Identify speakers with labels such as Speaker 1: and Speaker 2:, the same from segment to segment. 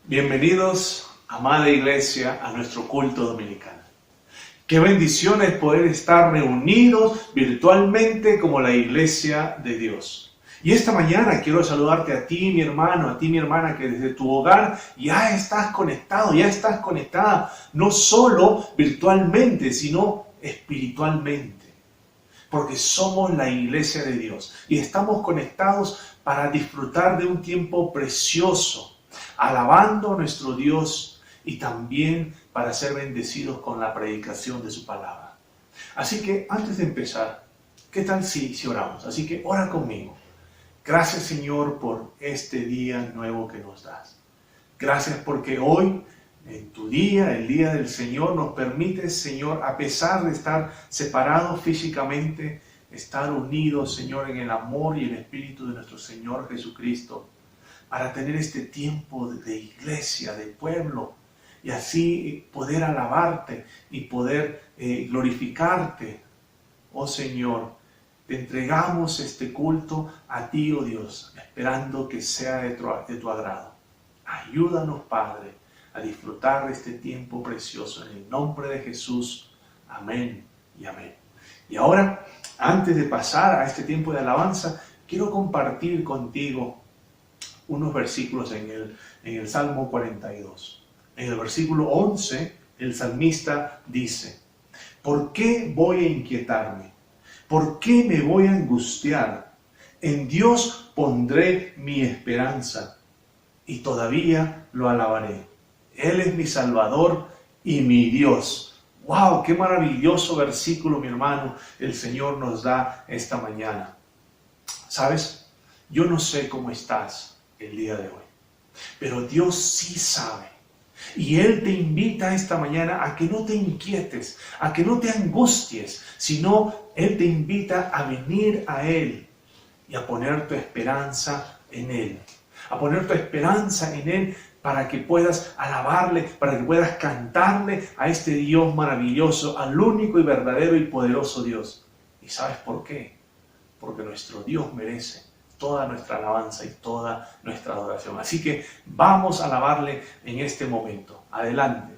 Speaker 1: Bienvenidos, amada iglesia, a nuestro culto dominical. Qué bendición es poder estar reunidos virtualmente como la iglesia de Dios. Y esta mañana quiero saludarte a ti, mi hermano, a ti, mi hermana, que desde tu hogar ya estás conectado, ya estás conectada, no solo virtualmente, sino espiritualmente. Porque somos la iglesia de Dios y estamos conectados para disfrutar de un tiempo precioso, alabando a nuestro Dios y también para ser bendecidos con la predicación de su palabra. Así que antes de empezar, ¿qué tal si oramos? Así que ora conmigo. Gracias, Señor, por este día nuevo que nos das. Gracias porque hoy, en tu día, el día del Señor, nos permites, Señor, a pesar de estar separados físicamente, estar unidos, Señor, en el amor y el espíritu de nuestro Señor Jesucristo, para tener este tiempo de iglesia, de pueblo, y así poder alabarte y poder glorificarte. Oh Señor, te entregamos este culto a ti, oh Dios, esperando que sea de tu agrado. Ayúdanos, Padre, a disfrutar de este tiempo precioso en el nombre de Jesús. Amén y amén. Y ahora, antes de pasar a este tiempo de alabanza, quiero compartir contigo unos versículos en el Salmo 42. En el versículo 11, el salmista dice: ¿por qué voy a inquietarme? ¿Por qué me voy a angustiar? En Dios pondré mi esperanza y todavía lo alabaré. Él es mi Salvador y mi Dios. ¡Wow! ¡Qué maravilloso versículo, mi hermano, el Señor nos da esta mañana! ¿Sabes? Yo no sé cómo estás el día de hoy, pero Dios sí sabe. Y Él te invita esta mañana a que no te inquietes, a que no te angusties, sino Él te invita a venir a Él y a poner tu esperanza en Él. A poner tu esperanza en Él para que puedas alabarle, para que puedas cantarle a este Dios maravilloso, al único y verdadero y poderoso Dios. ¿Y sabes por qué? Porque nuestro Dios merece toda nuestra alabanza y toda nuestra adoración. Así que vamos a alabarle en este momento. Adelante.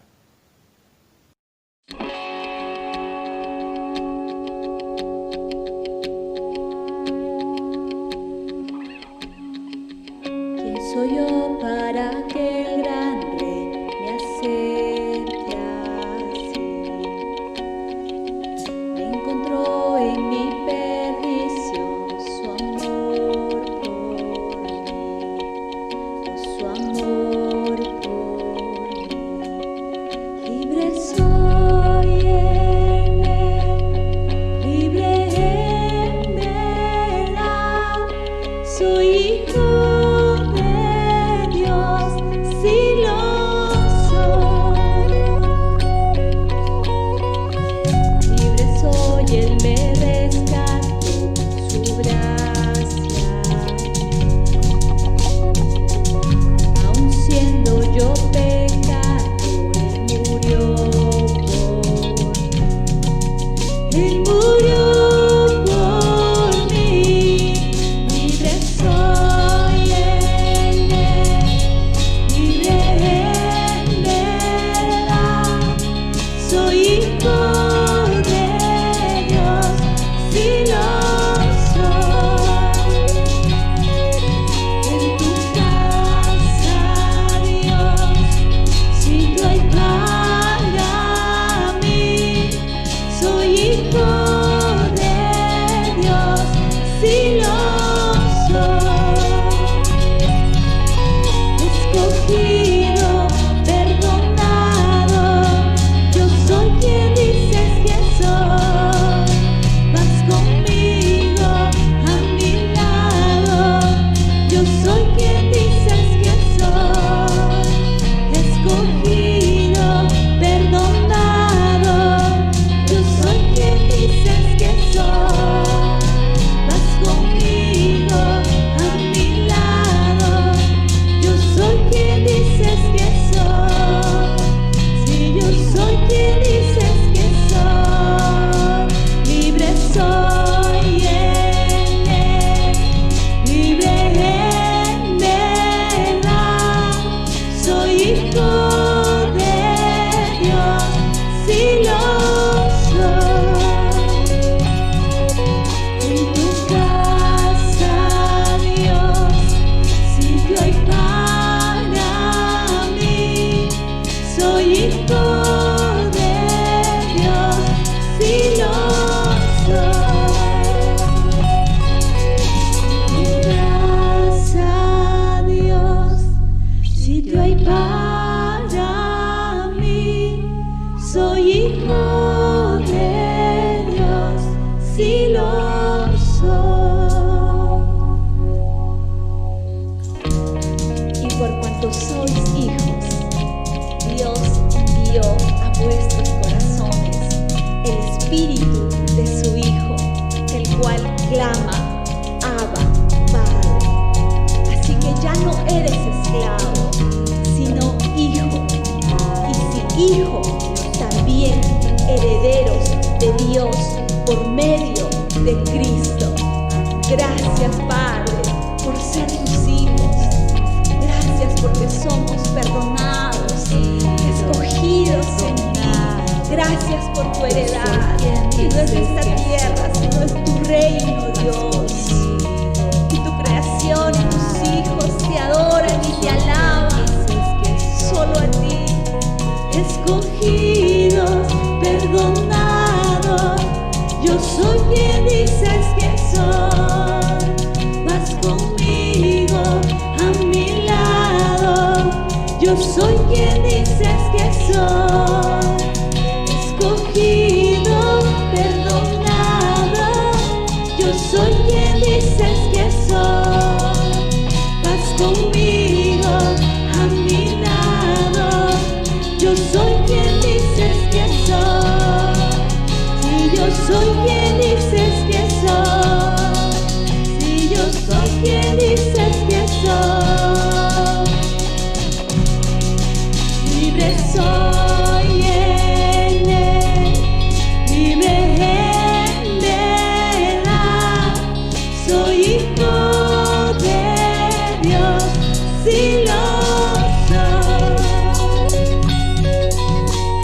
Speaker 2: ¿Quién soy yo para que el gran rey me acerque así? Me encontró en mi perdición su amor por mí, su amor por mí. soy hijo de Dios, sí lo soy. Y por cuanto sois hijos, Dios envió a vuestros corazones el Espíritu de su Hijo, el cual clama, Abba, Padre. Así que ya no eres esclavo, sino hijo. Y si hijo, también herederos de Dios por medio de Cristo. Gracias, Padre, por ser tus hijos. Gracias porque somos perdonados, escogidos en ti. Gracias por tu heredad, que no es esta tierra, sino es tu reino, Dios. Y tu creación y tus hijos te adoran y te alaban. Solo a ti, escogidos, perdonados. Yo soy quien dices que soy. Vas conmigo a mi lado. Yo soy quien dices que soy. Escogido, perdonado. Yo soy quien dices que soy. Vas conmigo a mi lado. Yo soy quien dices que soy. Si yo soy quien dices que soy. Si yo soy quien dices que soy. Libre soy en él, libre en verdad. Soy hijo de Dios, sí lo soy.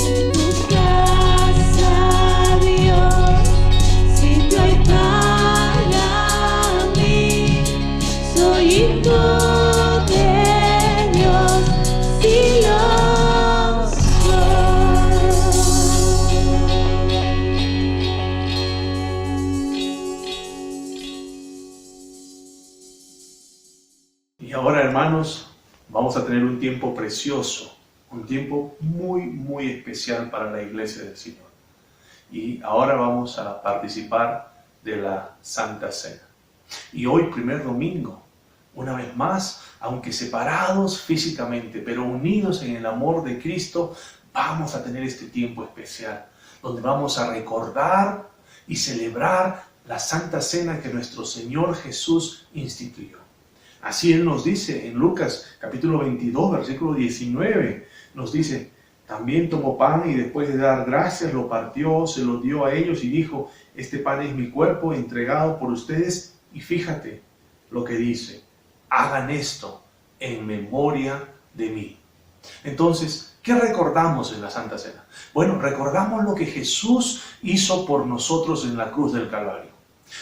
Speaker 2: En tu casa, Dios, sitio hay para mí. Soy hijo de Dios, sí lo soy.
Speaker 1: Y ahora, hermanos, vamos a tener un tiempo precioso, un tiempo muy especial para la Iglesia del Señor. Y ahora vamos a participar de la Santa Cena. Y hoy, primer domingo, una vez más, aunque separados físicamente, pero unidos en el amor de Cristo, vamos a tener este tiempo especial, donde vamos a recordar y celebrar la Santa Cena que nuestro Señor Jesús instituyó. Así Él nos dice en Lucas capítulo 22, versículo 19, nos dice: también tomó pan y después de dar gracias lo partió, se lo dio a ellos y dijo: este pan es mi cuerpo entregado por ustedes. Y fíjate lo que dice: hagan esto en memoria de mí. Entonces, ¿qué recordamos en la Santa Cena? Bueno, recordamos lo que Jesús hizo por nosotros en la cruz del Calvario.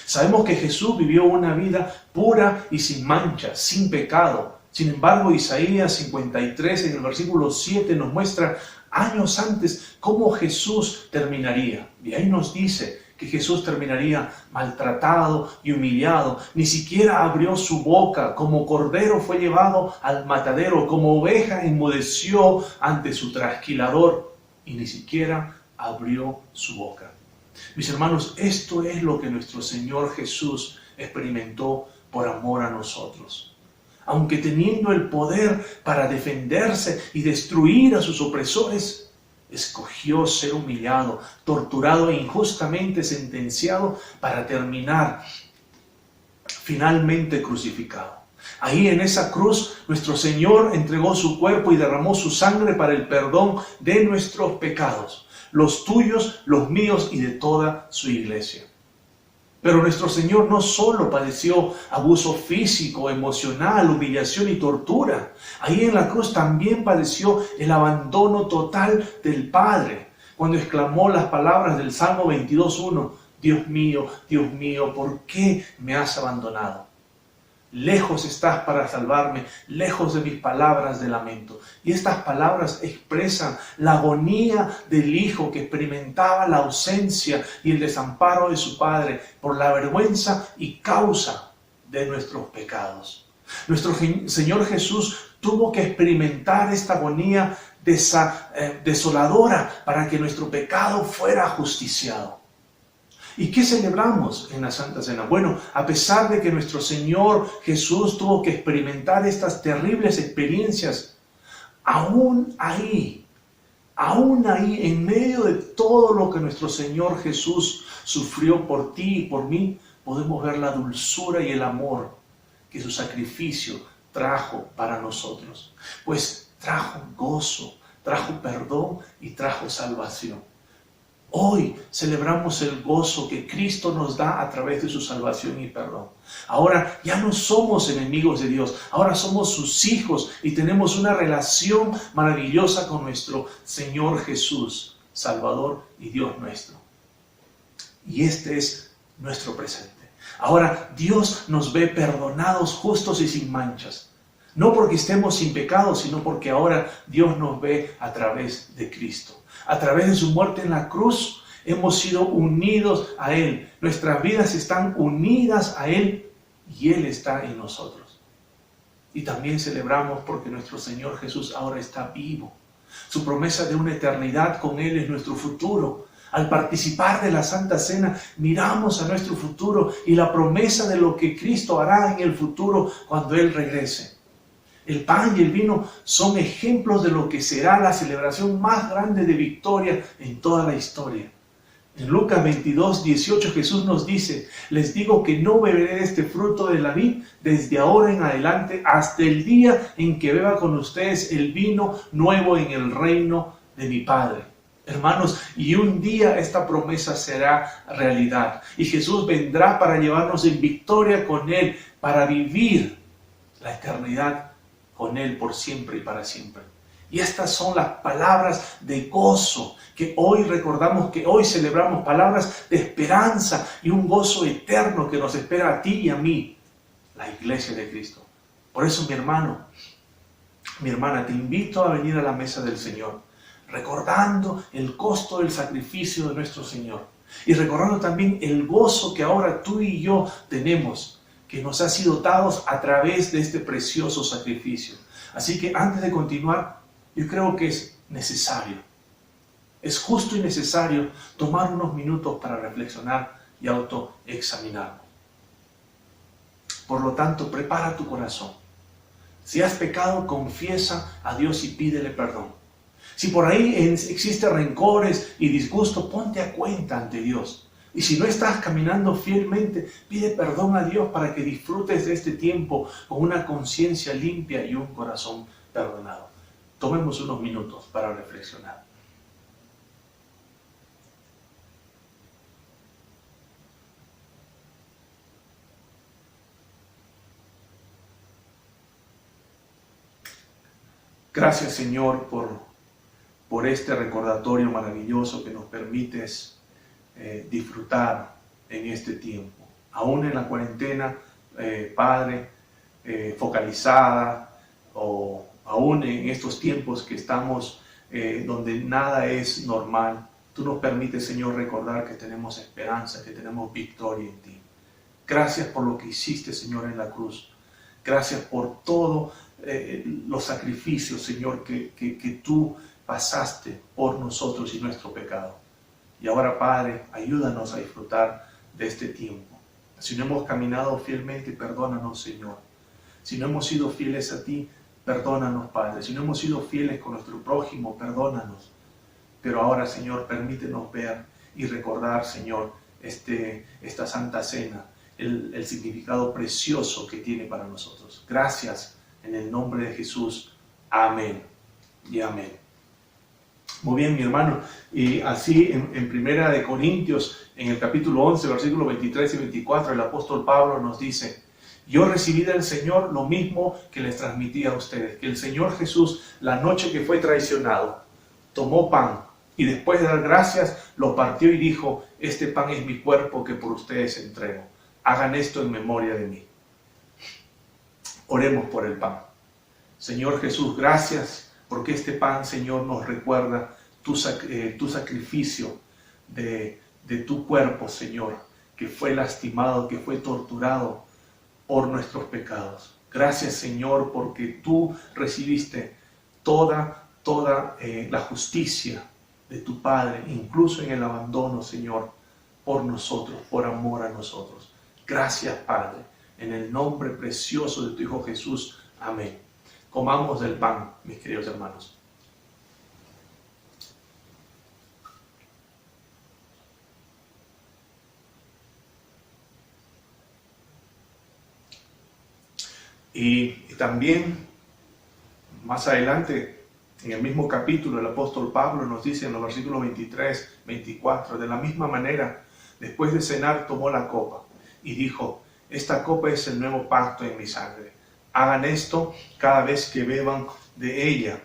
Speaker 1: Sabemos que Jesús vivió una vida pura y sin mancha, sin pecado. Sin embargo, Isaías 53 en el versículo 7 nos muestra años antes cómo Jesús terminaría. Y ahí nos dice que Jesús terminaría maltratado y humillado. Ni siquiera abrió su boca. Como cordero fue llevado al matadero. Como oveja enmudeció ante su trasquilador. Y ni siquiera abrió su boca. Mis hermanos, esto es lo que nuestro Señor Jesús experimentó por amor a nosotros. Aunque teniendo el poder para defenderse y destruir a sus opresores, escogió ser humillado, torturado e injustamente sentenciado para terminar finalmente crucificado. Ahí en esa cruz, nuestro Señor entregó su cuerpo y derramó su sangre para el perdón de nuestros pecados. Los tuyos, los míos y de toda su iglesia. Pero nuestro Señor no solo padeció abuso físico, emocional, humillación y tortura. Ahí en la cruz también padeció el abandono total del Padre. Cuando exclamó las palabras del Salmo 22:1, Dios mío, ¿por qué me has abandonado? Lejos estás para salvarme, lejos de mis palabras de lamento. Y estas palabras expresan la agonía del Hijo que experimentaba la ausencia y el desamparo de su Padre por la vergüenza y causa de nuestros pecados. Nuestro Señor Jesús tuvo que experimentar esta agonía desoladora para que nuestro pecado fuera justiciado. ¿Y qué celebramos en la Santa Cena? Bueno, a pesar de que nuestro Señor Jesús tuvo que experimentar estas terribles experiencias, aún ahí, en medio de todo lo que nuestro Señor Jesús sufrió por ti y por mí, podemos ver la dulzura y el amor que su sacrificio trajo para nosotros. Pues trajo gozo, trajo perdón y trajo salvación. Hoy celebramos el gozo que Cristo nos da a través de su salvación y perdón. Ahora ya no somos enemigos de Dios, ahora somos sus hijos y tenemos una relación maravillosa con nuestro Señor Jesús, Salvador y Dios nuestro. Y este es nuestro presente. Ahora Dios nos ve perdonados, justos y sin manchas. No porque estemos sin pecado, sino porque ahora Dios nos ve a través de Cristo. A través de su muerte en la cruz hemos sido unidos a Él. Nuestras vidas están unidas a Él y Él está en nosotros. Y también celebramos porque nuestro Señor Jesús ahora está vivo. Su promesa de una eternidad con Él es nuestro futuro. Al participar de la Santa Cena, miramos a nuestro futuro y la promesa de lo que Cristo hará en el futuro cuando Él regrese. El pan y el vino son ejemplos de lo que será la celebración más grande de victoria en toda la historia. En Lucas 22:18 Jesús nos dice: les digo que no beberé de este fruto de la vid desde ahora en adelante hasta el día en que beba con ustedes el vino nuevo en el reino de mi Padre. Hermanos, y un día esta promesa será realidad y Jesús vendrá para llevarnos en victoria con Él, para vivir la eternidad con Él por siempre y para siempre. Y estas son las palabras de gozo que hoy recordamos, que hoy celebramos, palabras de esperanza y un gozo eterno que nos espera a ti y a mí, la iglesia de Cristo. Por eso, mi hermano, mi hermana, te invito a venir a la mesa del Señor, recordando el costo del sacrificio de nuestro Señor y recordando también el gozo que ahora tú y yo tenemos, que nos ha sido dados a través de este precioso sacrificio. Así que antes de continuar, yo creo que es necesario, es justo y necesario tomar unos minutos para reflexionar y autoexaminarnos. Por lo tanto, prepara tu corazón. Si has pecado, confiesa a Dios y pídele perdón. Si por ahí existen rencores y disgusto, ponte a cuenta ante Dios. Y si no estás caminando fielmente, pide perdón a Dios para que disfrutes de este tiempo con una conciencia limpia y un corazón perdonado. Tomemos unos minutos para reflexionar. Gracias, Señor, por este recordatorio maravilloso que nos permites disfrutar en este tiempo. Aún en la cuarentena, Padre, focalizada, o aún en estos tiempos que estamos donde nada es normal, tú nos permites, Señor, recordar que tenemos esperanza, que tenemos victoria en ti. Gracias por lo que hiciste, Señor, en la cruz. Gracias por todos los sacrificios, Señor, que tú pasaste por nosotros y nuestro pecado. Y ahora, Padre, ayúdanos a disfrutar de este tiempo. Si no hemos caminado fielmente, perdónanos, Señor. Si no hemos sido fieles a ti, perdónanos, Padre. Si no hemos sido fieles con nuestro prójimo, perdónanos. Pero ahora, Señor, permítenos ver y recordar, Señor, esta Santa Cena, el significado precioso que tiene para nosotros. Gracias, en el nombre de Jesús. Amén y amén. Muy bien, mi hermano, y así en Primera de Corintios, en el capítulo 11, versículos 23 y 24, el apóstol Pablo nos dice: yo recibí del Señor lo mismo que les transmití a ustedes, que el Señor Jesús, la noche que fue traicionado, tomó pan y después de dar gracias, lo partió y dijo: este pan es mi cuerpo que por ustedes entrego. Hagan esto en memoria de mí. Oremos por el pan. Señor Jesús, gracias porque este pan, Señor, nos recuerda tu sacrificio de tu cuerpo, Señor, que fue lastimado, que fue torturado por nuestros pecados. Gracias, Señor, porque tú recibiste toda la justicia de tu Padre, incluso en el abandono, Señor, por nosotros, por amor a nosotros. Gracias, Padre, en el nombre precioso de tu Hijo Jesús. Amén. Comamos del pan, mis queridos hermanos. Y también, más adelante, en el mismo capítulo, el apóstol Pablo nos dice en los versículos 23, 24, de la misma manera, después de cenar, tomó la copa y dijo: esta copa es el nuevo pacto en mi sangre. Hagan esto cada vez que beban de ella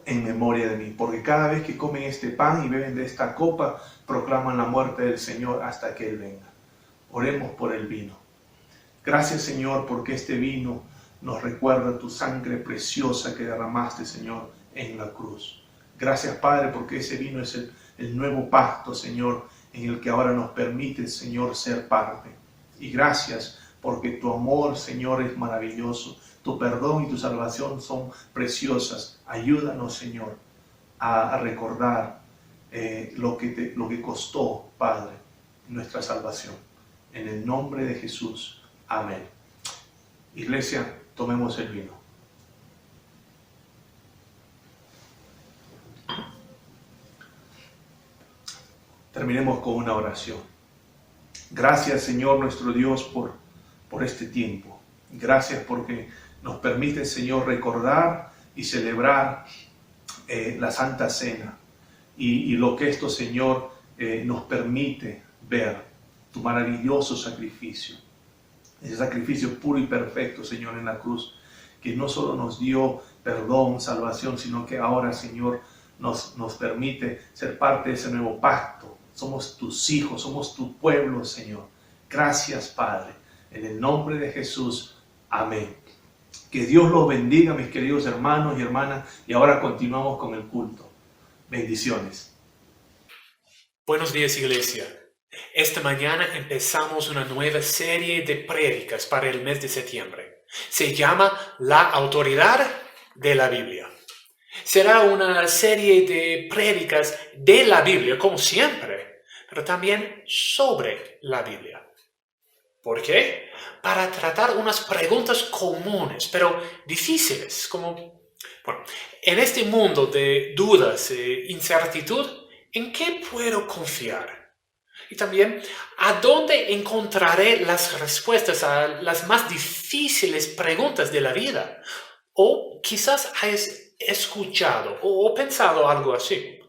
Speaker 1: en memoria de mí, porque cada vez que comen este pan y beben de esta copa, proclaman la muerte del Señor hasta que Él venga. Oremos por el vino. Gracias, Señor, porque este vino nos recuerda tu sangre preciosa que derramaste, Señor, en la cruz. Gracias, Padre, porque ese vino es el nuevo pacto, Señor, en el que ahora nos permite, Señor, ser parte. Y gracias porque tu amor, Señor, es maravilloso. Tu perdón y tu salvación son preciosas. Ayúdanos, Señor, a recordar lo que costó, Padre, nuestra salvación. En el nombre de Jesús. Amén. Iglesia, tomemos el vino. Terminemos con una oración. Gracias, Señor nuestro Dios, por este tiempo. Gracias porque nos permite, Señor, recordar y celebrar la Santa Cena y lo que esto, Señor, nos permite ver, tu maravilloso sacrificio. Ese sacrificio puro y perfecto, Señor, en la cruz, que no solo nos dio perdón, salvación, sino que ahora, Señor, nos permite ser parte de ese nuevo pacto. Somos tus hijos, somos tu pueblo, Señor. Gracias, Padre. En el nombre de Jesús. Amén. Que Dios los bendiga, mis queridos hermanos y hermanas. Y ahora continuamos con el culto. Bendiciones.
Speaker 3: Buenos días, iglesia. Esta mañana empezamos una nueva serie de prédicas para el mes de septiembre. Se llama La Autoridad de la Biblia. Será una serie de prédicas de la Biblia, como siempre, pero también sobre la Biblia. ¿Por qué? Para tratar unas preguntas comunes, pero difíciles, como, en este mundo de dudas e incertidumbre, ¿en qué puedo confiar? Y también, ¿a dónde encontraré las respuestas a las más difíciles preguntas de la vida? O quizás hayas escuchado o pensado algo así.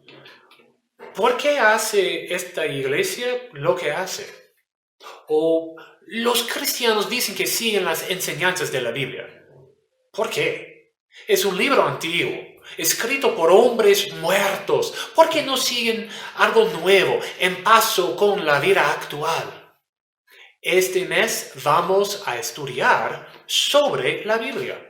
Speaker 3: ¿Por qué hace esta iglesia lo que hace? O los cristianos dicen que siguen las enseñanzas de la Biblia. ¿Por qué? Es un libro antiguo, escrito por hombres muertos. ¿Por qué no siguen algo nuevo, en paso con la vida actual? Este mes vamos a estudiar sobre la Biblia.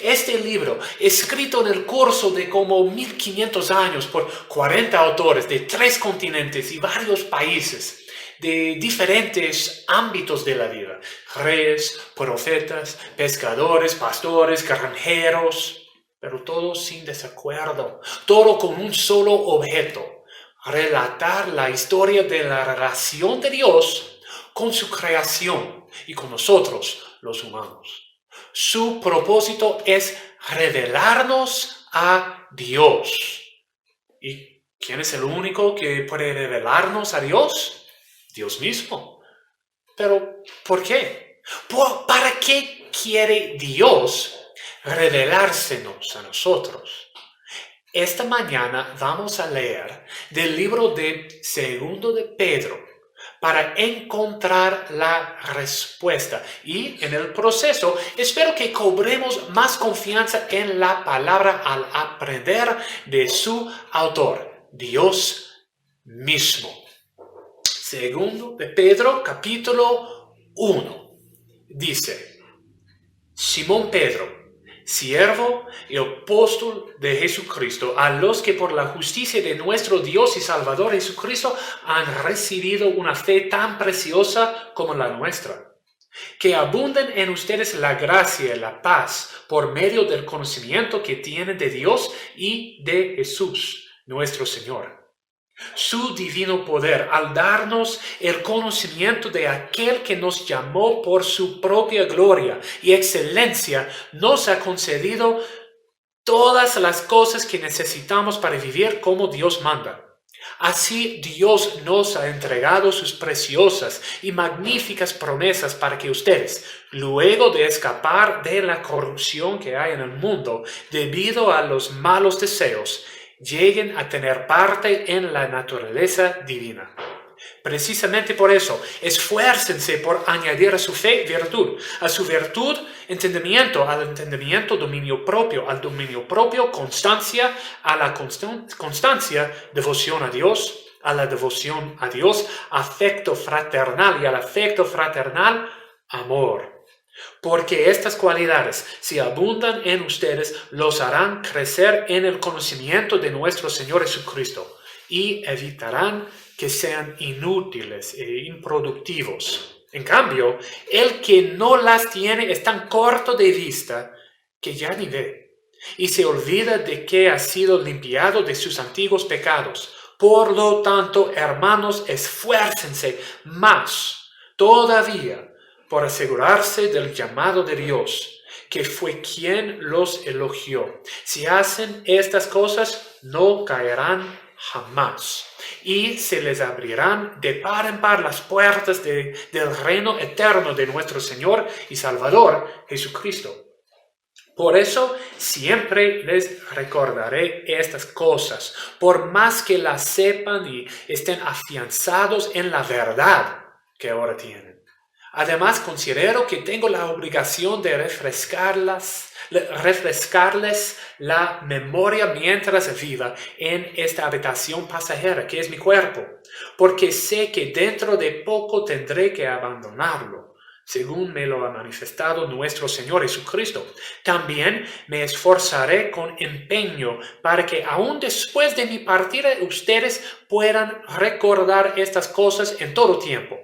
Speaker 3: Este libro, escrito en el curso de como 1500 años por 40 autores de 3 continentes y varios países, de diferentes ámbitos de la vida: reyes, profetas, pescadores, pastores, granjeros, pero todos sin desacuerdo, todo con un solo objeto: relatar la historia de la relación de Dios con su creación y con nosotros, los humanos. Su propósito es revelarnos a Dios. ¿Y quién es el único que puede revelarnos a Dios? Dios mismo. ¿Pero por qué? ¿Para qué quiere Dios revelársenos a nosotros? Esta mañana vamos a leer del libro de 2 de Pedro para encontrar la respuesta. Y en el proceso espero que cobremos más confianza en la palabra al aprender de su autor, Dios mismo. 2 de Pedro, capítulo 1, dice: Simón Pedro, siervo y apóstol de Jesucristo, a los que por la justicia de nuestro Dios y Salvador Jesucristo han recibido una fe tan preciosa como la nuestra. Que abunden en ustedes la gracia y la paz por medio del conocimiento que tienen de Dios y de Jesús, nuestro Señor. Su divino poder, al darnos el conocimiento de aquel que nos llamó por su propia gloria y excelencia, nos ha concedido todas las cosas que necesitamos para vivir como Dios manda. Así Dios nos ha entregado sus preciosas y magníficas promesas para que ustedes, luego de escapar de la corrupción que hay en el mundo debido a los malos deseos, lleguen a tener parte en la naturaleza divina. Precisamente por eso, esfuércense por añadir a su fe virtud, a su virtud entendimiento, al entendimiento dominio propio, al dominio propio constancia, a la constancia devoción a Dios, a la devoción a Dios afecto fraternal y al afecto fraternal amor. Porque estas cualidades, si abundan en ustedes, los harán crecer en el conocimiento de nuestro Señor Jesucristo y evitarán que sean inútiles e improductivos. En cambio, el que no las tiene es tan corto de vista que ya ni ve y se olvida de que ha sido limpiado de sus antiguos pecados. Por lo tanto, hermanos, esfuércense más todavía por asegurarse del llamado de Dios, que fue quien los elogió. Si hacen estas cosas, no caerán jamás, y se les abrirán de par en par las puertas del reino eterno de nuestro Señor y Salvador Jesucristo. Por eso siempre les recordaré estas cosas, por más que las sepan y estén afianzados en la verdad que ahora tienen. Además, considero que tengo la obligación de refrescarles la memoria mientras viva en esta habitación pasajera que es mi cuerpo, porque sé que dentro de poco tendré que abandonarlo, según me lo ha manifestado nuestro Señor Jesucristo. También me esforzaré con empeño para que aún después de mi partida ustedes puedan recordar estas cosas en todo tiempo.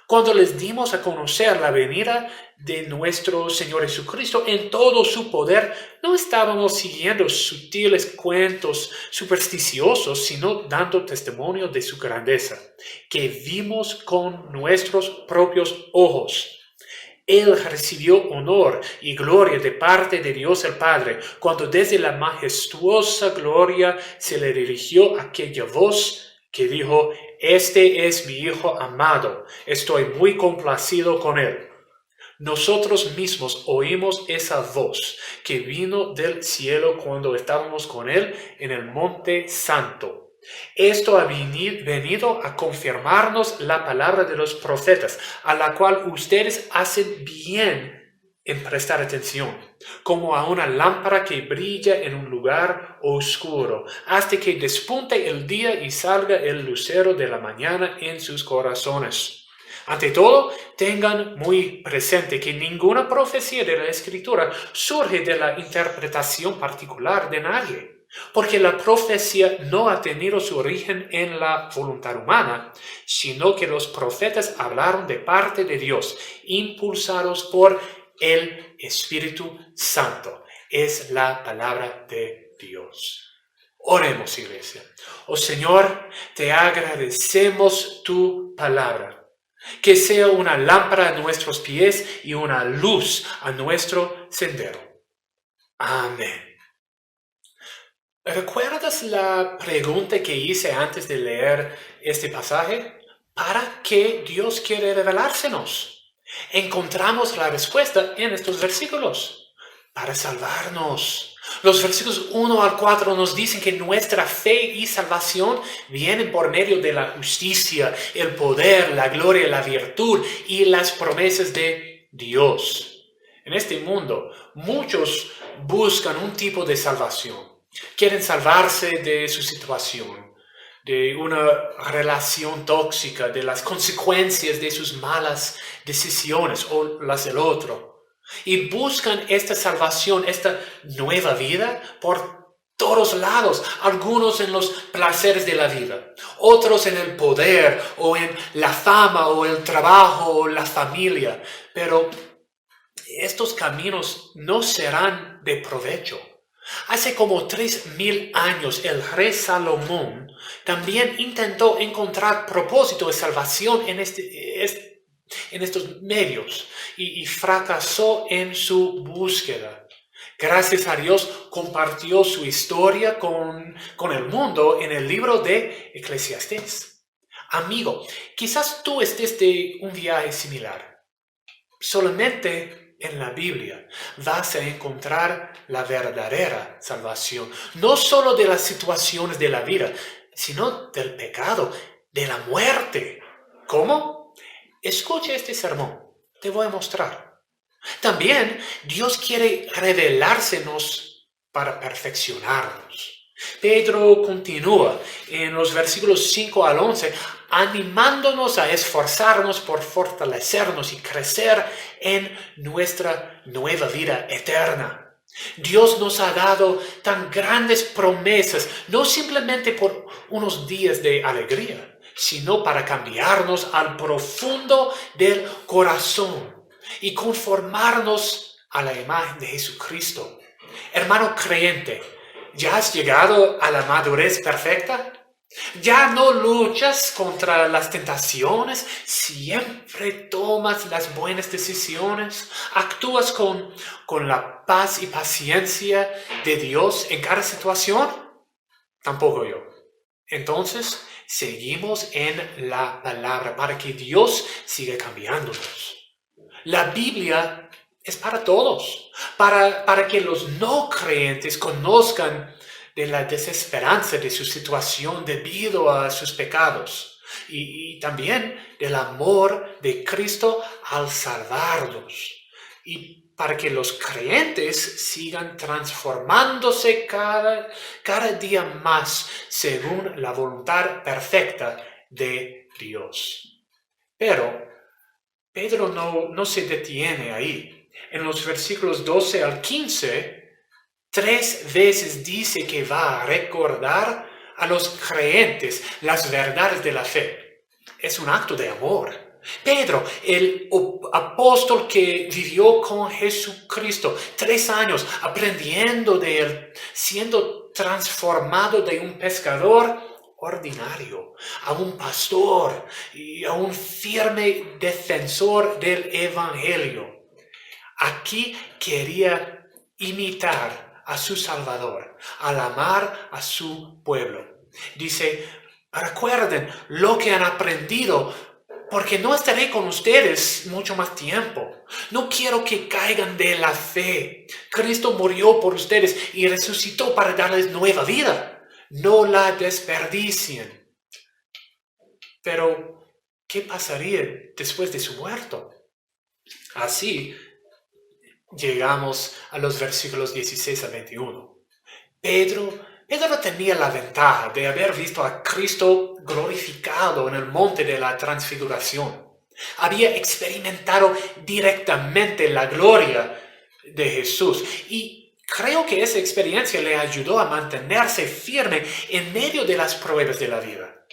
Speaker 3: Cuando les dimos a conocer la venida de nuestro Señor Jesucristo en todo su poder, no estábamos siguiendo sutiles cuentos supersticiosos, sino dando testimonio de su grandeza, que vimos con nuestros propios ojos. Él recibió honor y gloria de parte de Dios el Padre, cuando desde la majestuosa gloria se le dirigió aquella voz que dijo: «Este es mi Hijo amado, estoy muy complacido con él». Nosotros mismos oímos esa voz que vino del cielo cuando estábamos con él en el Monte Santo. Esto ha venido a confirmarnos la palabra de los profetas, a la cual ustedes hacen bien en prestar atención, como a una lámpara que brilla en un lugar oscuro, hasta que despunte el día y salga el lucero de la mañana en sus corazones. Ante todo, tengan muy presente que ninguna profecía de la Escritura surge de la interpretación particular de nadie, porque la profecía no ha tenido su origen en la voluntad humana, sino que los profetas hablaron de parte de Dios, impulsados por el Espíritu Santo. Es la palabra de Dios. Oremos, iglesia. Oh Señor, te agradecemos tu palabra. Que sea una lámpara a nuestros pies y una luz a nuestro sendero. Amén. ¿Recuerdas la pregunta que hice antes de leer este pasaje? ¿Para qué Dios quiere revelársenos? Encontramos la respuesta en estos versículos. Para salvarnos. Los versículos 1 al 4 nos dicen que nuestra fe y salvación vienen por medio de la justicia, el poder, la gloria, la virtud y las promesas de Dios. En este mundo, muchos buscan un tipo de salvación. Quieren salvarse de su situación, de una relación tóxica, de las consecuencias de sus malas decisiones o las del otro. Y buscan esta salvación, esta nueva vida por todos lados, algunos en los placeres de la vida, otros en el poder o en la fama o el trabajo o la familia, pero estos caminos no serán de provecho. Hace como 3000 años el rey Salomón también intentó encontrar propósito de salvación en estos medios y fracasó en su búsqueda. Gracias a Dios compartió su historia con el mundo en el libro de Eclesiastés. Amigo, quizás tú estés de un viaje similar. Solamente en la Biblia vas a encontrar la verdadera salvación, no solo de las situaciones de la vida, sino del pecado, de la muerte. ¿Cómo? Escucha este sermón, te voy a mostrar. También Dios quiere revelársenos para perfeccionarnos. Pedro continúa en los versículos 5 al 11, animándonos a esforzarnos por fortalecernos y crecer en nuestra nueva vida eterna. Dios nos ha dado tan grandes promesas, no simplemente por unos días de alegría, sino para cambiarnos al profundo del corazón y conformarnos a la imagen de Jesucristo. Hermano creyente, ¿ya has llegado a la madurez perfecta? ¿Ya no luchas contra las tentaciones? ¿Siempre tomas las buenas decisiones? ¿Actúas con la paz y paciencia de Dios en cada situación? Tampoco yo. Entonces, seguimos en la palabra para que Dios siga cambiándonos. La Biblia es para todos, para que los no creyentes conozcan de la desesperanza de su situación debido a sus pecados y también del amor de Cristo al salvarlos. Y para que los creyentes sigan transformándose cada día más según la voluntad perfecta de Dios. Pero Pedro no se detiene ahí. En los versículos 12 al 15, 3 veces dice que va a recordar a los creyentes las verdades de la fe. Es un acto de amor. Pedro, el apóstol que vivió con Jesucristo 3 años aprendiendo de él, siendo transformado de un pescador ordinario a un pastor y a un firme defensor del evangelio. Aquí quería imitar a su Salvador, al amar a su pueblo. Dice, recuerden lo que han aprendido, porque no estaré con ustedes mucho más tiempo. No quiero que caigan de la fe. Cristo murió por ustedes y resucitó para darles nueva vida. No la desperdicien. Pero, ¿qué pasaría después de su muerto? Así, llegamos a los versículos 16 a 21. Pedro tenía la ventaja de haber visto a Cristo glorificado en el monte de la transfiguración. Había experimentado directamente la gloria de Jesús y creo que esa experiencia le ayudó a mantenerse firme en medio de las pruebas de la vida,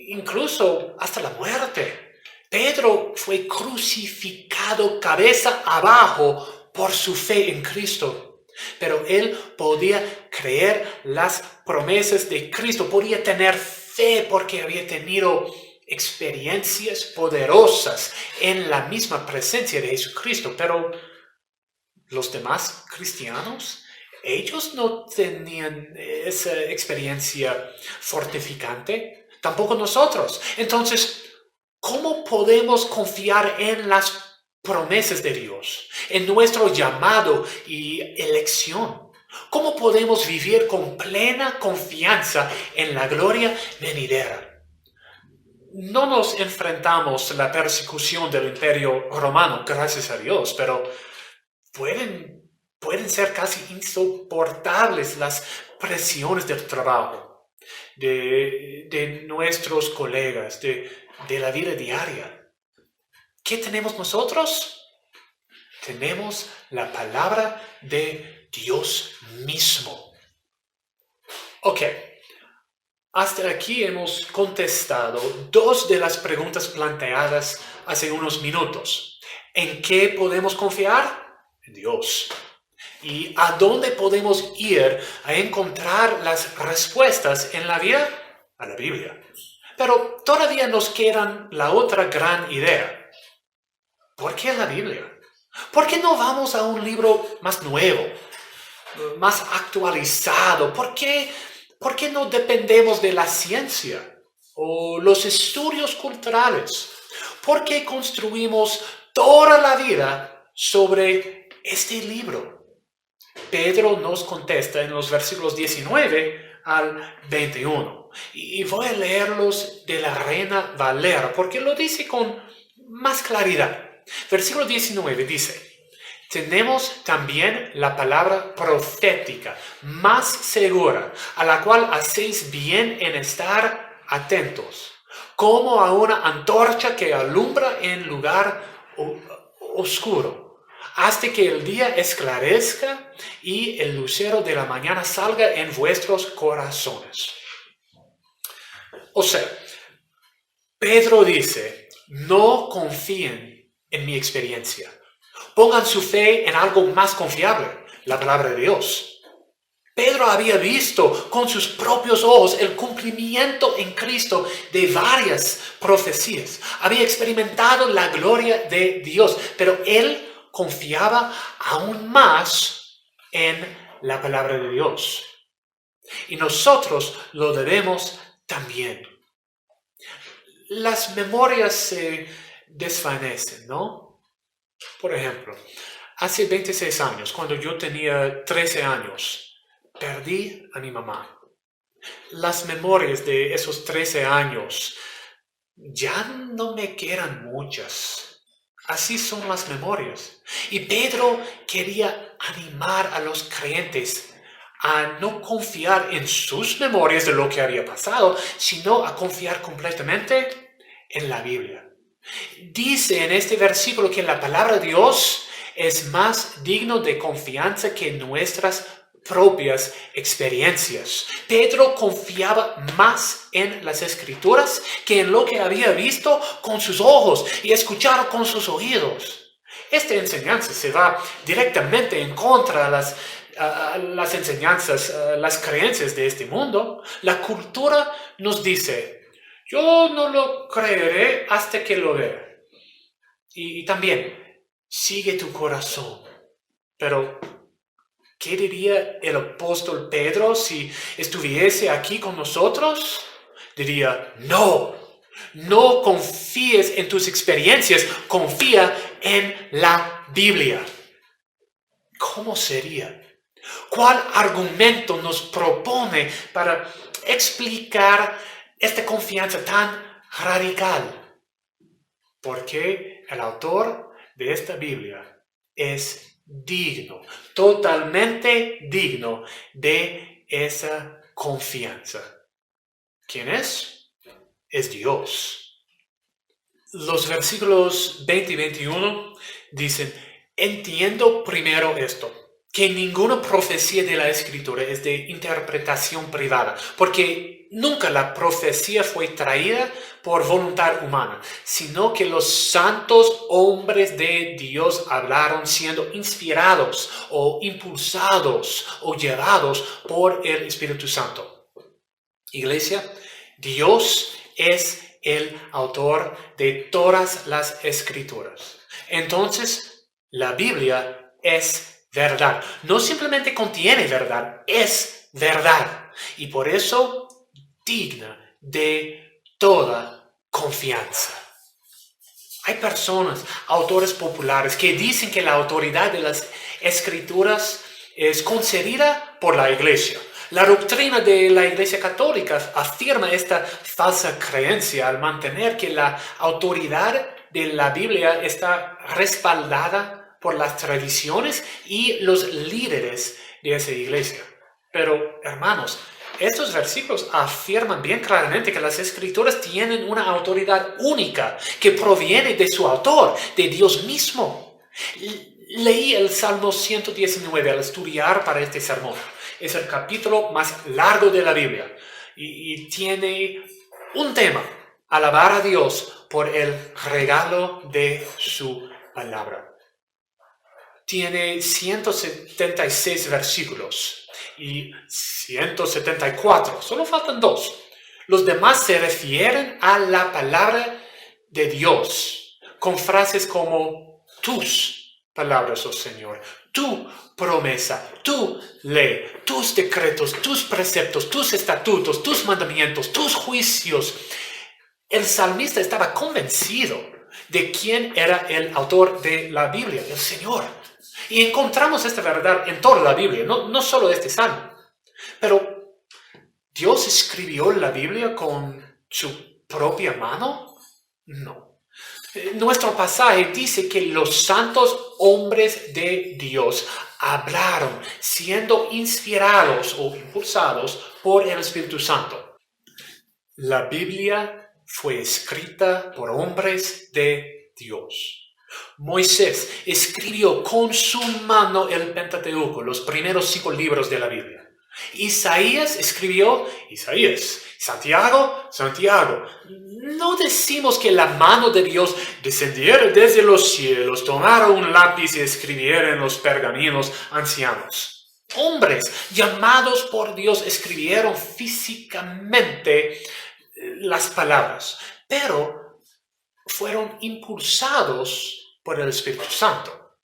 Speaker 3: incluso hasta la muerte. Pedro fue crucificado cabeza abajo por su fe en Cristo. Pero él podía creer las promesas de Cristo, podía tener fe porque había tenido experiencias poderosas en la misma presencia de Jesucristo. Pero los demás cristianos, ellos no tenían esa experiencia fortificante, tampoco nosotros. Entonces, ¿cómo podemos confiar en las promesas de Dios, en nuestro llamado y elección? ¿Cómo podemos vivir con plena confianza en la gloria venidera? No nos enfrentamos a la persecución del Imperio Romano, gracias a Dios, pero pueden ser casi insoportables las presiones del trabajo, de nuestros colegas, de la vida diaria. ¿Qué tenemos nosotros? Tenemos la palabra de Dios mismo. Ok, hasta aquí hemos contestado dos de las preguntas planteadas hace unos minutos. ¿En qué podemos confiar? En Dios. ¿Y a dónde podemos ir a encontrar las respuestas en la vida? A la Biblia. Pero todavía nos queda la otra gran idea. ¿Por qué la Biblia? ¿Por qué no vamos a un libro más nuevo, más actualizado? ¿Por qué no dependemos de la ciencia o los estudios culturales? ¿Por qué construimos toda la vida sobre este libro? Pedro nos contesta en los versículos 19 al 21. Y voy a leerlos de la Reina Valera, porque lo dice con más claridad. Versículo 19 dice: tenemos también la palabra profética más segura, a la cual hacéis bien en estar atentos, como a una antorcha que alumbra en lugar oscuro, hasta que el día esclarezca y el lucero de la mañana salga en vuestros corazones. O sea, Pedro dice: no confíen en mi experiencia. Pongan su fe en algo más confiable, la palabra de Dios. Pedro había visto con sus propios ojos el cumplimiento en Cristo de varias profecías. Había experimentado la gloria de Dios, pero él confiaba aún más en la palabra de Dios. Y nosotros lo debemos también. Las memorias se desvanecen, ¿no? Por ejemplo, hace 26 años, cuando yo tenía 13 años, perdí a mi mamá. Las memorias de esos 13 años ya no me quedan muchas. Así son las memorias. Y Pedro quería animar a los creyentes a no confiar en sus memorias de lo que había pasado, sino a confiar completamente en la Biblia. Dice en este versículo que la palabra de Dios es más digno de confianza que nuestras propias experiencias. Pedro confiaba más en las Escrituras que en lo que había visto con sus ojos y escuchado con sus oídos. Esta enseñanza se va directamente en contra de las enseñanzas, las creencias de este mundo. La cultura nos dice: yo no lo creeré hasta que lo vea. Y también, sigue tu corazón. Pero, ¿qué diría el apóstol Pedro si estuviese aquí con nosotros? Diría: no confíes en tus experiencias, confía en la Biblia. ¿Cómo sería? ¿Cuál argumento nos propone para explicar esta confianza tan radical? Porque el autor de esta Biblia es digno, totalmente digno de esa confianza. ¿Quién es? Es Dios. Los versículos 20 y 21 dicen: entiendo primero esto, que ninguna profecía de la Escritura es de interpretación privada, porque nunca la profecía fue traída por voluntad humana, sino que los santos hombres de Dios hablaron siendo inspirados o impulsados o llevados por el Espíritu Santo. Iglesia, Dios es el autor de todas las Escrituras. Entonces, la Biblia es verdad. No simplemente contiene verdad, es verdad. Y por eso, digna de toda confianza. Hay personas, autores populares, que dicen que la autoridad de las Escrituras es concedida por la Iglesia. La doctrina de la Iglesia Católica afirma esta falsa creencia al mantener que la autoridad de la Biblia está respaldada por las tradiciones y los líderes de esa iglesia. Pero, hermanos, estos versículos afirman bien claramente que las Escrituras tienen una autoridad única que proviene de su autor, de Dios mismo. Leí el Salmo 119 al estudiar para este sermón es el capítulo más largo de la Biblia y tiene un tema: alabar a Dios por el regalo de su palabra. Tiene 176 versículos y 174, solo faltan 2. Los demás se refieren a la palabra de Dios con frases como tus palabras, oh Señor, tu promesa, tu ley, tus decretos, tus preceptos, tus estatutos, tus mandamientos, tus juicios. El salmista estaba convencido de quién era el autor de la Biblia, el Señor. Y encontramos esta verdad en toda la Biblia, no solo este salmo. Pero, ¿Dios escribió la Biblia con su propia mano? No. Nuestro pasaje dice que los santos hombres de Dios hablaron siendo inspirados o impulsados por el Espíritu Santo. La Biblia fue escrita por hombres de Dios. Moisés escribió con su mano el Pentateuco, los primeros 5 libros de la Biblia. Isaías escribió Isaías. Santiago. No decimos que la mano de Dios descendiera desde los cielos, tomara un lápiz y escribiera en los pergaminos ancianos. Hombres llamados por Dios escribieron físicamente las palabras, pero fueron impulsados por el Espíritu Santo.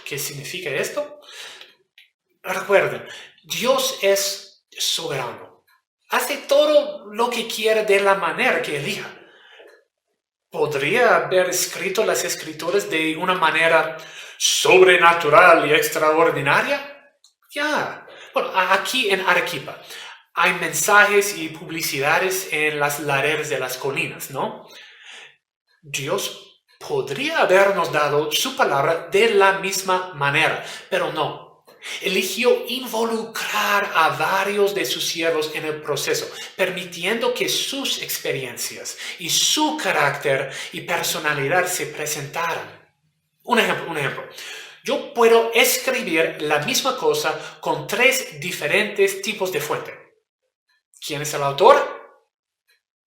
Speaker 3: ¿Qué significa esto? Recuerden, Dios es soberano. Hace todo lo que quiere de la manera que elija. ¿Podría haber escrito las Escrituras de una manera sobrenatural y extraordinaria? Bueno, aquí en Arequipa hay mensajes y publicidades en las laderas de las colinas, ¿no? Dios podría habernos dado su palabra de la misma manera, pero no. Eligió involucrar a varios de sus siervos en el proceso, permitiendo que sus experiencias y su carácter y personalidad se presentaran. Un ejemplo. Yo puedo escribir la misma cosa con 3 diferentes tipos de fuente. ¿Quién es el autor?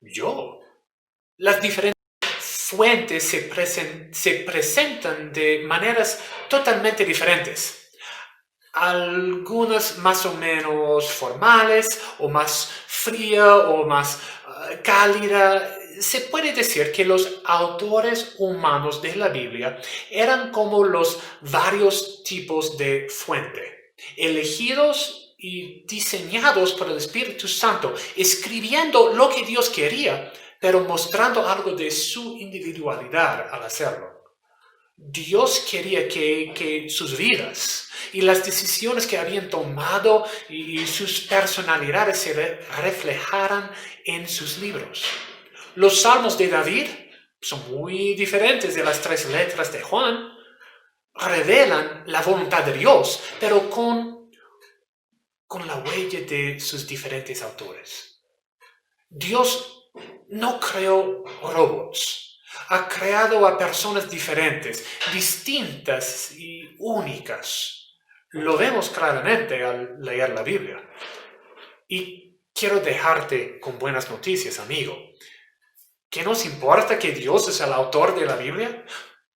Speaker 3: Yo. Las diferentes fuentes se presentan de maneras totalmente diferentes. Algunas más o menos formales, o más fría, o más cálida. Se puede decir que los autores humanos de la Biblia eran como los varios tipos de fuente, elegidos y diseñados por el Espíritu Santo, escribiendo lo que Dios quería, pero mostrando algo de su individualidad al hacerlo. Dios quería que sus vidas y las decisiones que habían tomado y sus personalidades se reflejaran en sus libros. Los salmos de David son muy diferentes de las 3 letras de Juan. Revelan la voluntad de Dios, pero con la huella de sus diferentes autores. Dios no creó robots. Ha creado a personas diferentes, distintas y únicas. Lo vemos claramente al leer la Biblia. Y quiero dejarte con buenas noticias, amigo. ¿Qué nos importa que Dios es el autor de la Biblia?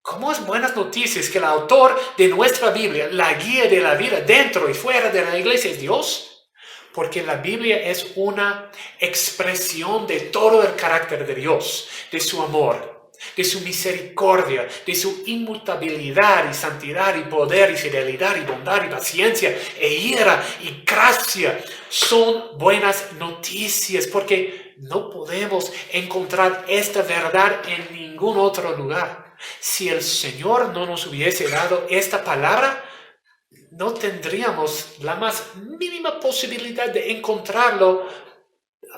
Speaker 3: ¿Cómo es buenas noticias que el autor de nuestra Biblia, la guía de la vida dentro y fuera de la iglesia, es Dios? Porque la Biblia es una expresión de todo el carácter de Dios, de su amor, de su misericordia, de su inmutabilidad y santidad y poder y fidelidad y bondad y paciencia e ira y gracia. Son buenas noticias porque no podemos encontrar esta verdad en ningún otro lugar. Si el Señor no nos hubiese dado esta palabra, no tendríamos la más mínima posibilidad de encontrarlo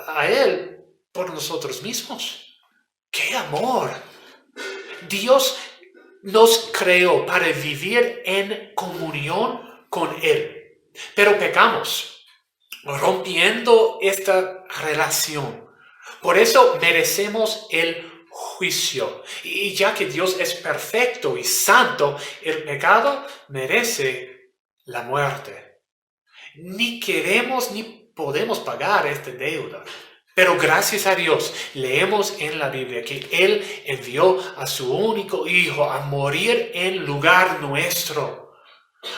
Speaker 3: a Él por nosotros mismos. ¡Qué amor! Dios nos creó para vivir en comunión con Él, pero pecamos, rompiendo esta relación. Por eso merecemos el juicio. Y ya que Dios es perfecto y santo, el pecado merece la muerte. ni queremos ni podemos pagar esta deuda. Pero gracias a Dios, leemos en la Biblia que Él envió a su único Hijo a morir en lugar nuestro,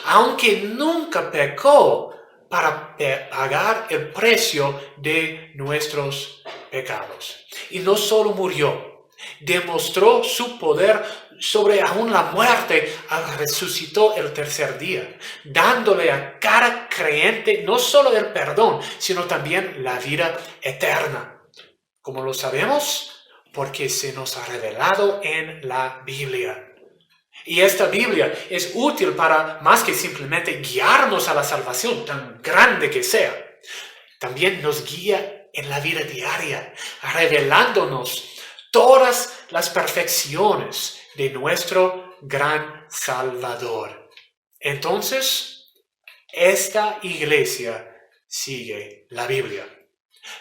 Speaker 3: aunque nunca pecó, para pagar el precio de nuestros pecados. Y no solo murió, demostró su poder sobre aún la muerte, resucitó el tercer día, dándole a cada creyente no solo el perdón, sino también la vida eterna. ¿Cómo lo sabemos? Porque se nos ha revelado en la Biblia. Y esta Biblia es útil para más que simplemente guiarnos a la salvación, tan grande que sea. También nos guía en la vida diaria, revelándonos todas las perfecciones de nuestro gran Salvador. Entonces, esta iglesia sigue la Biblia.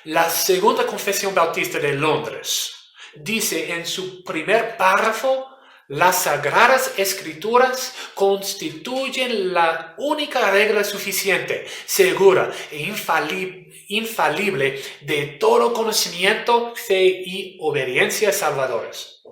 Speaker 3: La Segunda Confesión Bautista de Londres dice en su primer párrafo: las Sagradas Escrituras constituyen la única regla suficiente, segura e infalible de todo conocimiento, fe y obediencia salvadores.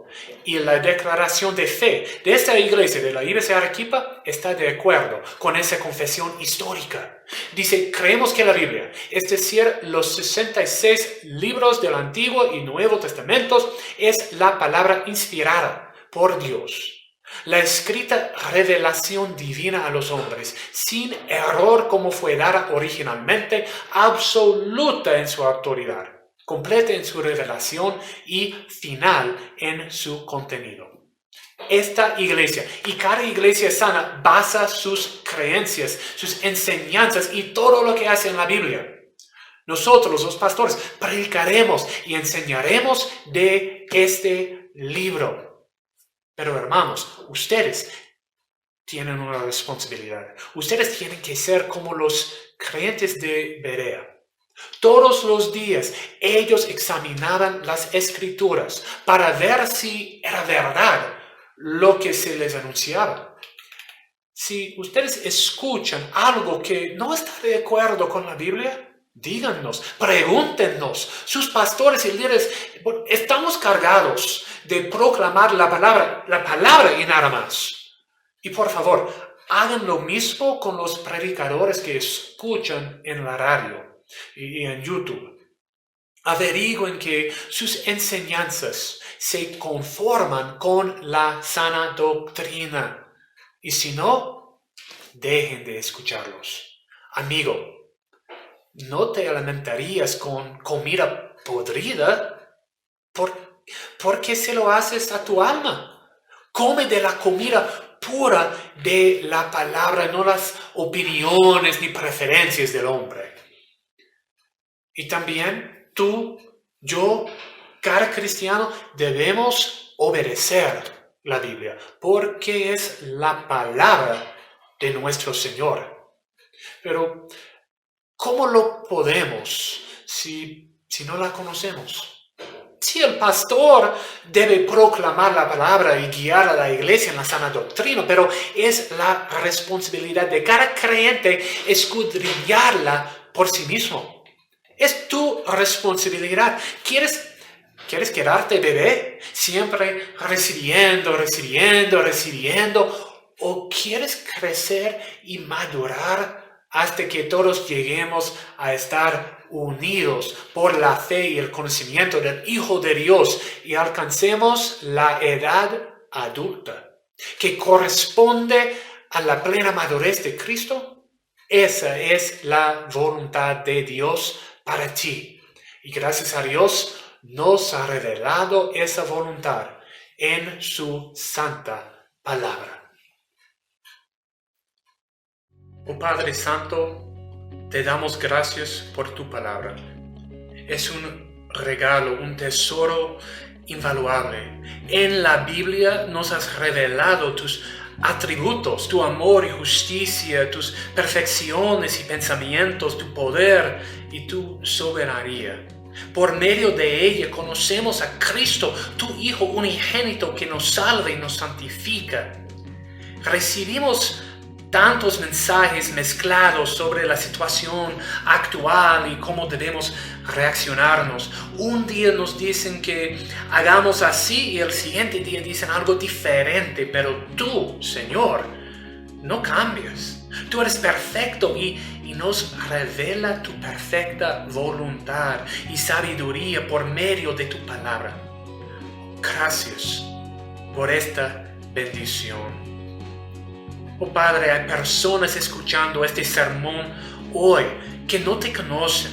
Speaker 3: Y la declaración de fe de esta iglesia, de la Iglesia de Arequipa, está de acuerdo con esa confesión histórica. Dice: creemos que la Biblia, es decir, los 66 libros del Antiguo y Nuevo Testamentos, es la palabra inspirada por Dios, la escrita revelación divina a los hombres, sin error como fue dada originalmente, absoluta en su autoridad, completa en su revelación y final en su contenido. Esta iglesia y cada iglesia sana basa sus creencias, sus enseñanzas y todo lo que hace en la Biblia. Nosotros, los pastores, predicaremos y enseñaremos de este libro. Pero hermanos, ustedes tienen una responsabilidad. Ustedes tienen que ser como los creyentes de Berea. Todos los días ellos examinaban las Escrituras para ver si era verdad lo que se les anunciaba. Si ustedes escuchan algo que no está de acuerdo con la Biblia, díganos, pregúntenos. Sus pastores y líderes, estamos cargados de proclamar la palabra y nada más. Y por favor, hagan lo mismo con los predicadores que escuchan en la radio y en YouTube. Averigüen que sus enseñanzas se conforman con la sana doctrina. Y si no, dejen de escucharlos. Amigo, ¿no te alimentarías con comida podrida? ¿Por qué se lo haces a tu alma? Come de la comida pura de la palabra, no las opiniones ni preferencias del hombre. Y también tú, yo, cada cristiano, debemos obedecer la Biblia, porque es la palabra de nuestro Señor. Pero ¿cómo lo podemos si no la conocemos? Si el pastor debe proclamar la palabra y guiar a la iglesia en la sana doctrina, pero es la responsabilidad de cada creyente escudriñarla por sí mismo. Es tu responsabilidad. ¿Quieres quedarte bebé? Siempre recibiendo? ¿O quieres crecer y madurar hasta que todos lleguemos a estar unidos por la fe y el conocimiento del Hijo de Dios y alcancemos la edad adulta que corresponde a la plena madurez de Cristo? Esa es la voluntad de Dios para ti. Y gracias a Dios nos ha revelado esa voluntad en su santa palabra. Oh Padre Santo, te damos gracias por tu palabra. Es un regalo, un tesoro invaluable. En la Biblia nos has revelado tus atributos, tu amor y justicia, tus perfecciones y pensamientos, tu poder y tu soberanía. Por medio de ella conocemos a Cristo, tu Hijo unigénito, que nos salva y nos santifica. Recibimos tantos mensajes mezclados sobre la situación actual y cómo debemos reaccionarnos. Un día nos dicen que hagamos así y el siguiente día dicen algo diferente, pero tú, Señor, no cambias. Tú eres perfecto y nos revela tu perfecta voluntad y sabiduría por medio de tu palabra. Gracias por esta bendición. Oh Padre, hay personas escuchando este sermón hoy que no te conocen.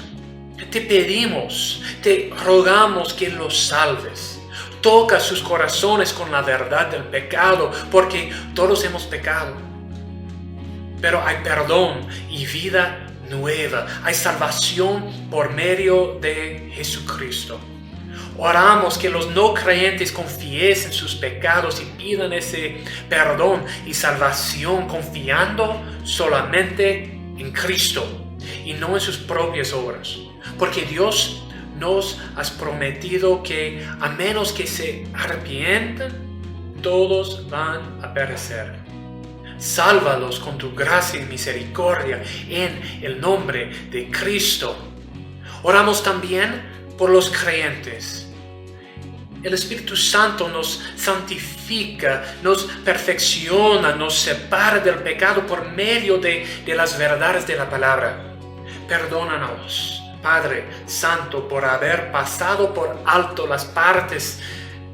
Speaker 3: Te pedimos, te rogamos que los salves. Toca sus corazones con la verdad del pecado, porque todos hemos pecado. Pero hay perdón y vida nueva. Hay salvación por medio de Jesucristo. Oramos que los no creyentes confiesen sus pecados y pidan ese perdón y salvación confiando solamente en Cristo y no en sus propias obras. Porque Dios nos ha prometido que a menos que se arrepientan, todos van a perecer. Sálvalos con tu gracia y misericordia en el nombre de Cristo. Oramos también por los creyentes. El Espíritu Santo nos santifica, nos perfecciona, nos separa del pecado por medio de las verdades de la palabra. Perdónanos, Padre Santo, por haber pasado por alto las partes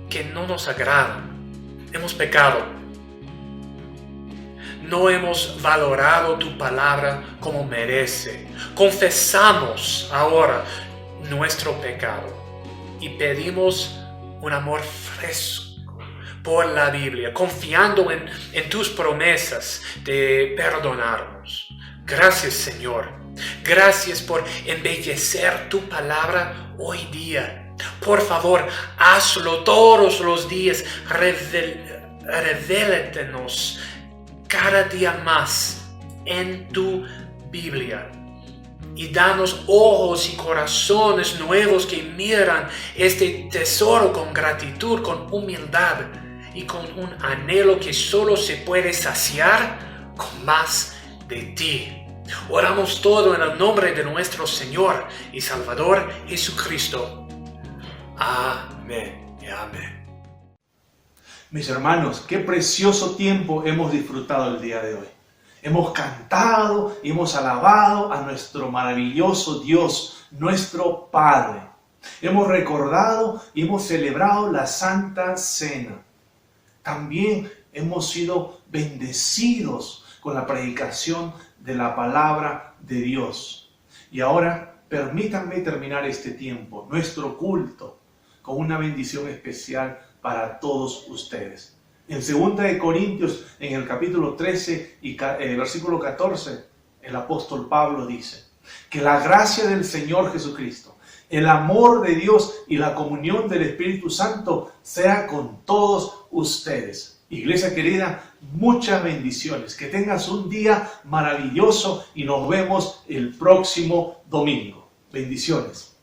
Speaker 3: que no nos agradan. Hemos pecado. No hemos valorado tu palabra como merece. Confesamos ahora nuestro pecado y pedimos un amor fresco por la Biblia, confiando en tus promesas de perdonarnos. Gracias, Señor. Gracias por embellecer tu palabra hoy día. Por favor, hazlo todos los días. Revélatenos cada día más en tu Biblia. Y danos ojos y corazones nuevos que miran este tesoro con gratitud, con humildad y con un anhelo que solo se puede saciar con más de ti. Oramos todo en el nombre de nuestro Señor y Salvador Jesucristo. Amén y amén.
Speaker 1: Mis hermanos, qué precioso tiempo hemos disfrutado el día de hoy. Hemos cantado y hemos alabado a nuestro maravilloso Dios, nuestro Padre. Hemos recordado y hemos celebrado la Santa Cena. También hemos sido bendecidos con la predicación de la palabra de Dios. Y ahora permítanme terminar este tiempo, nuestro culto, con una bendición especial para todos ustedes. En 2 de Corintios, en el capítulo 13 y versículo 14, el apóstol Pablo dice que la gracia del Señor Jesucristo, el amor de Dios y la comunión del Espíritu Santo sea con todos ustedes. Iglesia querida, muchas bendiciones. Que tengas un día maravilloso y nos vemos el próximo domingo. Bendiciones.